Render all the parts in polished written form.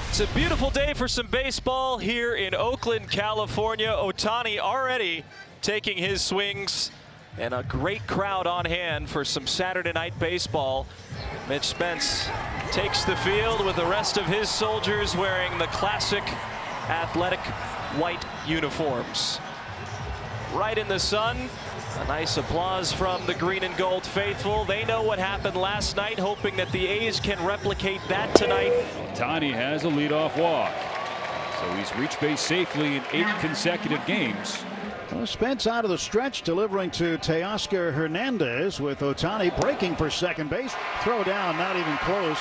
It's a beautiful day for some baseball here in Oakland, California. Ohtani already taking his swings, and a great crowd on hand for some Saturday night baseball. Mitch Spence takes the field with the rest of his soldiers wearing the classic athletic white uniforms. Right in the sun. A nice applause from the green and gold faithful. They know what happened last night, hoping that the A's can replicate that tonight. Ohtani has a leadoff walk, so he's reached base safely in 8 consecutive games. Well, Spence out of the stretch, delivering to Teoscar Hernandez, with Ohtani breaking for second base. Throw down, not even close.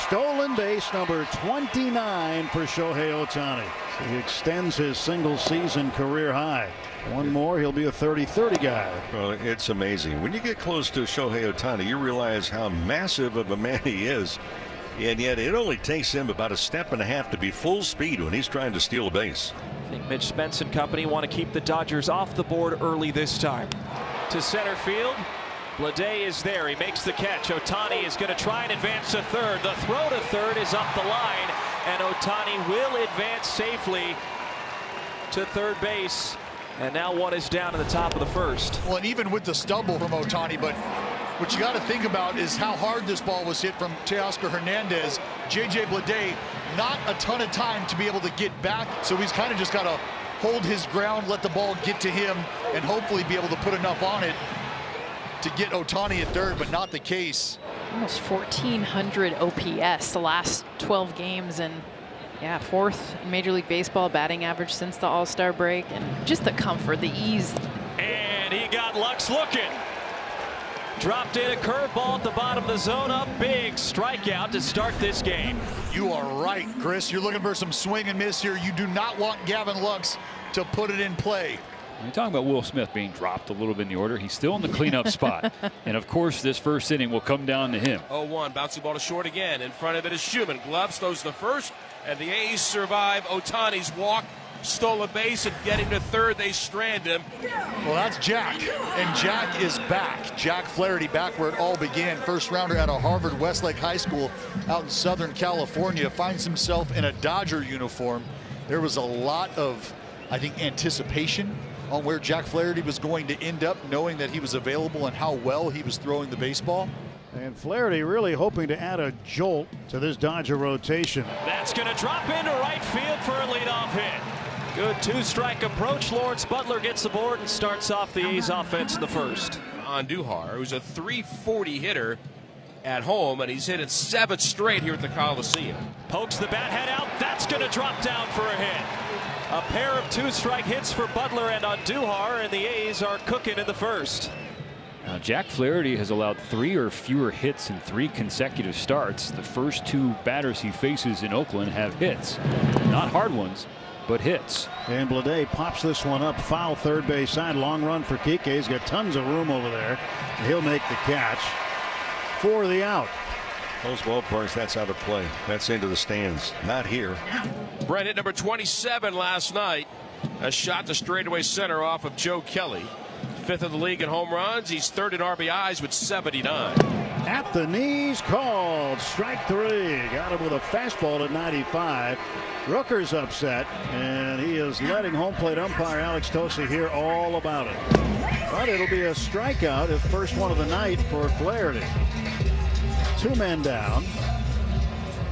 Stolen base number 29 for Shohei Ohtani. So he extends his single season career high. One more, he'll be a 30-30 guy. Well, it's amazing. When you get close to Shohei Ohtani, you realize how massive of a man he is. And yet it only takes him about a step and a half to be full speed when he's trying to steal a base. I think Mitch Spence and company want to keep the Dodgers off the board early this time. To center field. Bleday is there. He makes the catch. Ohtani is going to try and advance to third. The throw to third is up the line, and Ohtani will advance safely to third base. And now one is down in the top of the first. Well, and even with the stumble from Ohtani, but what you got to think about is how hard this ball was hit from Teoscar Hernandez. J.J. Bleday, not a ton of time to be able to get back, so he's kind of just got to hold his ground, let the ball get to him, and hopefully be able to put enough on it to get Ohtani at third, but not the case. Almost 1,400 OPS the last 12 games, and yeah, 4th in Major League Baseball batting average since the All-Star break, and just the comfort, the ease. And he got Lux looking. Dropped in a curveball at the bottom of the zone. A big strikeout to start this game. You are right, Chris. You're looking for some swing and miss here. You do not want Gavin Lux to put it in play. You're talking about Will Smith being dropped a little bit in the order. He's still in the cleanup spot. And of course, this first inning will come down to him. 0-1, bouncing ball to short again. In front of it is Schumann. Gloves throws the first, and the A's survive Ohtani's walk. Stole a base, and getting to third, they strand him. Well, that's Jack, and Jack is back. Jack Flaherty back where it all began. First rounder out of Harvard Westlake High School out in Southern California. Finds himself in a Dodger uniform. There was a lot of, I think, anticipation on where Jack Flaherty was going to end up, knowing that he was available and how well he was throwing the baseball. And Flaherty really hoping to add a jolt to this Dodger rotation. That's going to drop into right field for a leadoff hit. Good 2-strike approach. Lawrence Butler gets the board and starts off the A's offense in the first. Andujar, who's a .340 hitter at home, and he's hit it 7 straight here at the Coliseum. Pokes the bat head out. That's going to drop down for a hit. A pair of 2-strike hits for Butler and Andujar, and the A's are cooking in the first. Now, Jack Flaherty has allowed 3 or fewer hits in 3 consecutive starts. The first 2 batters he faces in Oakland have hits. Not hard ones, but hits. And Bleday pops this one up, foul third base side. Long run for Kike. He's got tons of room over there. He'll make the catch for the out. Those ballparks, that's out of play. That's into the stands. Not here. Brent hit number 27 last night. A shot to straightaway center off of Joe Kelly. 5th in the league in home runs. He's 3rd in RBIs with 79. At the knees, called strike 3. Got him with a fastball at 95. Rooker's upset, and he is letting home plate umpire Alex Tosi hear all about it. But it'll be a strikeout, his first one of the night for Flaherty. 2 men down,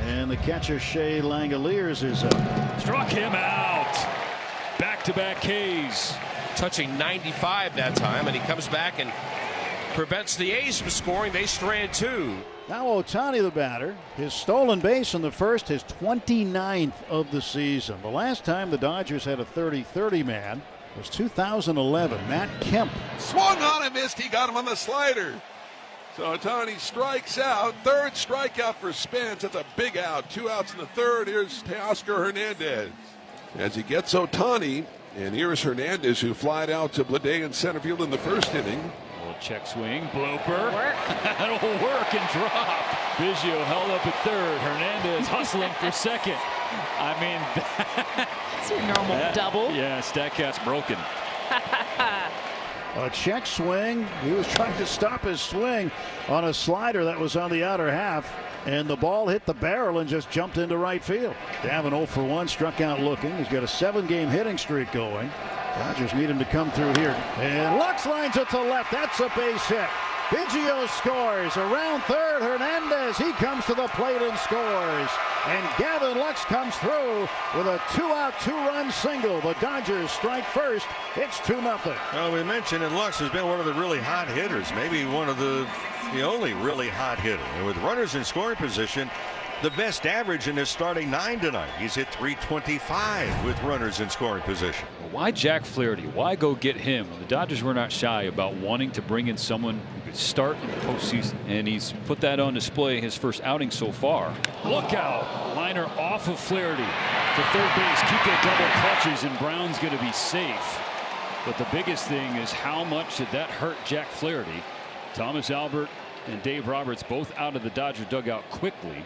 and the catcher Shea Langoliers is up. Struck him out. Back-to-back Ks. Touching 95 that time, and he comes back and prevents the A's from scoring. They strand 2. Now Ohtani, the batter, his stolen base in the first, his 29th of the season. The last time the Dodgers had a 30-30 man was 2011. Matt Kemp swung on and missed. He got him on the slider. So Ohtani strikes out. 3rd strikeout for Spence. That's a big out. 2 outs in the 3rd. Here's Teoscar Hernandez as he gets Ohtani. And here's Hernandez, who flied out to Bleday in center field in the first inning. Little check swing, blooper. That'll work and drop. Biggio held up at 3rd. Hernandez hustling for 2nd. I mean, It's your normal double. Yeah, Statcast broken. A check swing. He was trying to stop his swing on a slider that was on the outer half, and the ball hit the barrel and just jumped into right field. Gavin 0 for 1, struck out looking. He's got a 7-game hitting streak going. Dodgers need him to come through here. And Lux lines it to left. That's a base hit. Biggio scores. Around third, Hernandez. He comes to the plate and scores. And Gavin Lux comes through with a 2-out, 2-run single. The Dodgers strike first. It's 2-0. Well, we mentioned that Lux has been one of the really hot hitters, maybe one of the only really hot hitter. And with runners in scoring position, the best average in his starting 9 tonight. He's hit .325 with runners in scoring position. Why Jack Flaherty? Why go get him? The Dodgers were not shy about wanting to bring in someone who could start in the postseason, and he's put that on display his first outing so far. Look out! Liner off of Flaherty to third base. Kike double clutches, and Brown's going to be safe. But the biggest thing is how much did that hurt Jack Flaherty? Thomas Albert and Dave Roberts both out of the Dodger dugout quickly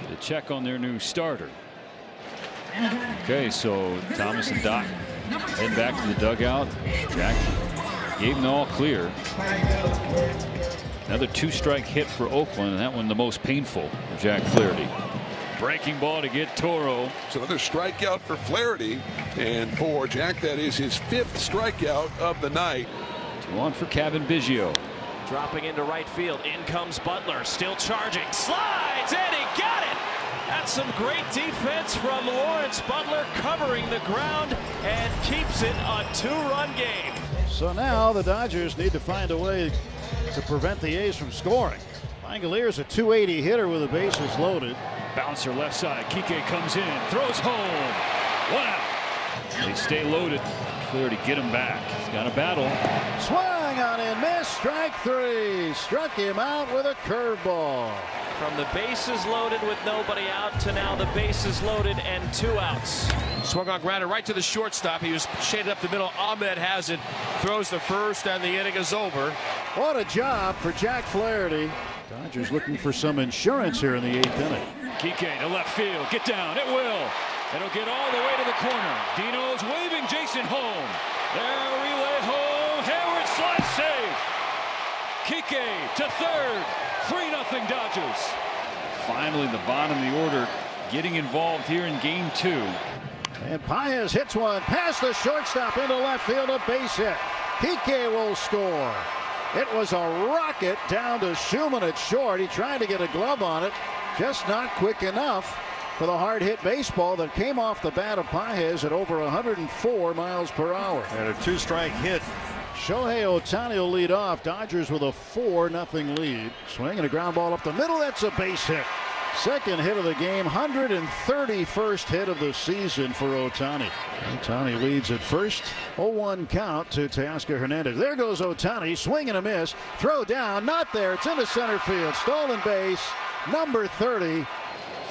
to check on their new starter. Okay, so Thomas and Doc head back to the dugout. Jack gave them all clear. Another 2-strike hit for Oakland, and that one the most painful for Jack Flaherty. Breaking ball to get Toro. So another strikeout for Flaherty, and for Jack, that is his 5th strikeout of the night. 2 on for Kevin Biggio. Dropping into right field. In comes Butler. Still charging. Slides, and he got it. That's some great defense from Lawrence Butler, covering the ground and keeps it a 2-run game. So now the Dodgers need to find a way to prevent the A's from scoring. Langolier's a .280 hitter with the bases loaded. Bouncer left side. Kike comes in, throws home. 1 out. They stay loaded. Flaherty get him back. He's got a battle. Swung on and missed. Strike 3. Struck him out with a curveball. From the bases loaded with nobody out to now the bases loaded and 2 outs. Swung on grounder right to the shortstop. He was shaded up the middle. Ahmed has it. Throws the first, and the inning is over. What a job for Jack Flaherty. Dodgers looking for some insurance here in the 8th inning. Kike to left field. Get down. It will. It'll get all the way to the corner. Dino's waving Jason home. There, relay home. Hayward slides safe. Kike to third. 3-0 Dodgers. Finally, the bottom of the order getting involved here in game 2. And Paez hits one past the shortstop into left field. A base hit. Kike will score. It was a rocket down to Schumann at short. He tried to get a glove on it. Just not quick enough for the hard hit baseball that came off the bat of Paez at over 104 miles per hour. And a 2-strike hit. Shohei Ohtani will lead off. Dodgers with a 4-0 lead. Swinging a ground ball up the middle. That's a base hit. Second hit of the game. 131st hit of the season for Ohtani. Ohtani leads at first. 0-1 count to Teoscar Hernandez. There goes Ohtani. Swing and a miss. Throw down. Not there. It's into center field. Stolen base. Number 30.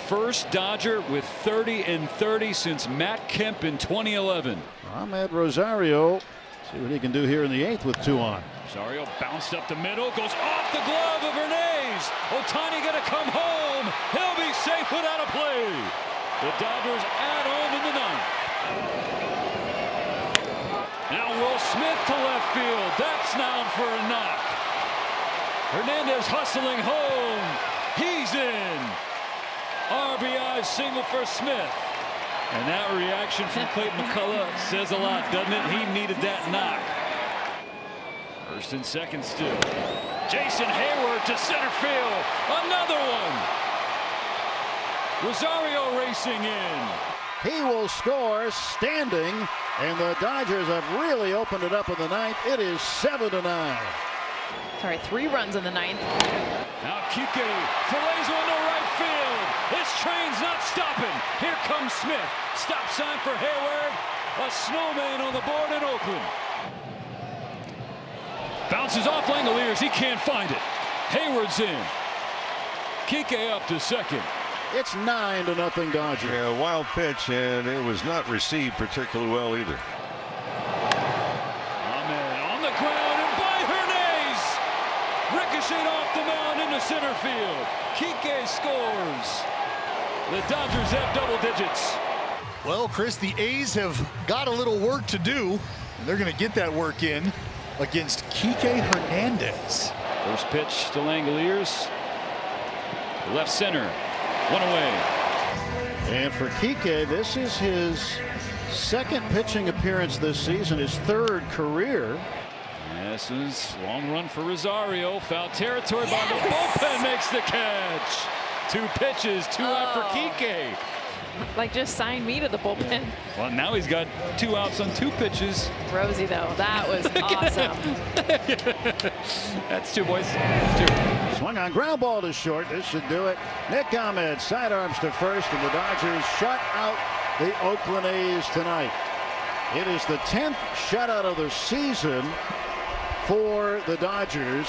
First Dodger with 30 and 30 since Matt Kemp in 2011. Ahmed Rosario. See what he can do here in the 8th with 2 on. Rosario bounced up the middle, goes off the glove of Hernandez. Ohtani gonna come home. He'll be safe without a play. The Dodgers at home in the 9th. Now Will Smith to left field. That's down for a knock. Hernandez hustling home. He's in. RBI single for Smith. And that reaction from Clayton McCullough says a lot, doesn't it? He needed that knock. First and second still. Jason Hayward to center field. Another one. Rosario racing in. He will score standing, and the Dodgers have really opened it up in the 9th. It is 7-9. Sorry, 3 runs in the 9th. Now Kike fillets one to right field. This train's not stopping. Here comes Smith. Stop sign for Hayward. A snowman on the board in Oakland. Bounces off Langoliers. He can't find it. Hayward's in. Kike up to second. It's 9-0 Dodgers. Yeah, wild pitch, and it was not received particularly well either. Ahmed on the ground and by Hernandez. Ricocheted off the mound into center field. Kike scores. The Dodgers have double digits. Well, Chris, the A's have got a little work to do. And they're going to get that work in against Kike Hernandez. First pitch to Langoliers. Left center. One away. And for Kike, this is his second pitching appearance this season, his third career. This is long run for Rosario. Foul territory by the bullpen, makes the catch. 2 pitches, 2 out for Kike. Like, just sign me to the bullpen. Well, now he's got 2 outs on 2 pitches. Rosie, though, that was awesome. That's 2, boys. That's 2. Swung on, ground ball to short. This should do it. Nick Ahmed sidearms to first, and the Dodgers shut out the Oakland A's tonight. It is the 10th shutout of the season for the Dodgers.